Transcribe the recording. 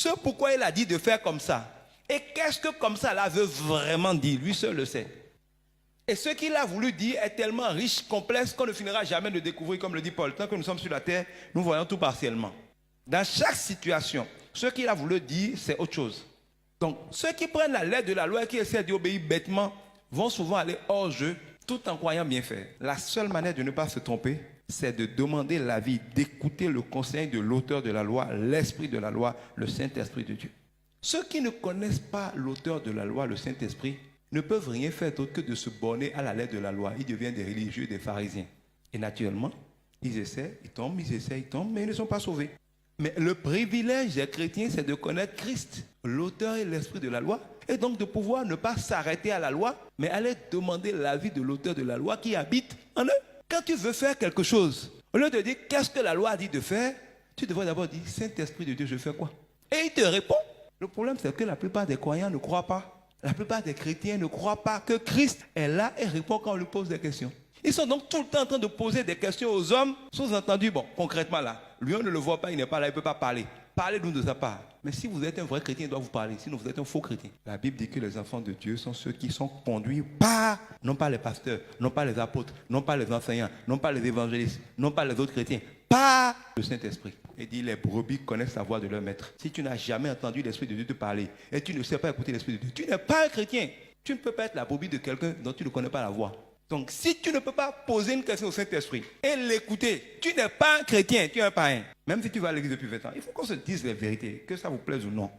ce pourquoi il a dit de faire comme ça. Et qu'est-ce que comme ça là veut vraiment dire, lui seul le sait. Et ce qu'il a voulu dire est tellement riche, complexe, qu'on ne finira jamais de découvrir, comme le dit Paul. Tant que nous sommes sur la terre, nous voyons tout partiellement. Dans chaque situation, ce qu'il a voulu dire, c'est autre chose. Donc, ceux qui prennent la lettre de la loi et qui essaient d'y obéir bêtement vont souvent aller hors jeu, tout en croyant bien faire. La seule manière de ne pas se tromper, c'est de demander l'avis, d'écouter le conseil de l'auteur de la loi, l'esprit de la loi, le Saint-Esprit de Dieu. Ceux qui ne connaissent pas l'auteur de la loi, le Saint-Esprit, ne peuvent rien faire d'autre que de se borner à la lettre de la loi. Ils deviennent des religieux, des pharisiens. Et naturellement, ils essaient, ils tombent, mais ils ne sont pas sauvés. Mais le privilège des chrétiens, c'est de connaître Christ, l'auteur et l'esprit de la loi, et donc de pouvoir ne pas s'arrêter à la loi, mais aller demander l'avis de l'auteur de la loi qui habite en eux. Quand tu veux faire quelque chose, au lieu de dire qu'est-ce que la loi a dit de faire, tu devrais d'abord dire Saint-Esprit de Dieu, je fais quoi? Et il te répond. Le problème, c'est que la plupart des croyants ne croient pas. La plupart des chrétiens ne croient pas que Christ est là et répond quand on lui pose des questions. Ils sont donc tout le temps en train de poser des questions aux hommes, sous-entendu, bon, concrètement là, lui on ne le voit pas, il n'est pas là, il ne peut pas parler. Parlez-nous de sa part. Mais si vous êtes un vrai chrétien, il doit vous parler, sinon vous êtes un faux chrétien. La Bible dit que les enfants de Dieu sont ceux qui sont conduits par, non pas les pasteurs, non pas les apôtres, non pas les enseignants, non pas les évangélistes, non pas les autres chrétiens, par le Saint-Esprit. Il dit, les brebis connaissent la voix de leur maître. Si tu n'as jamais entendu l'Esprit de Dieu te parler et tu ne sais pas écouter l'Esprit de Dieu, tu n'es pas un chrétien. Tu ne peux pas être la brebis de quelqu'un dont tu ne connais pas la voix. Donc, si tu ne peux pas poser une question au Saint-Esprit et l'écouter, tu n'es pas un chrétien, tu es un païen. Même si tu vas à l'église depuis 20 ans, il faut qu'on se dise les vérités, que ça vous plaise ou non.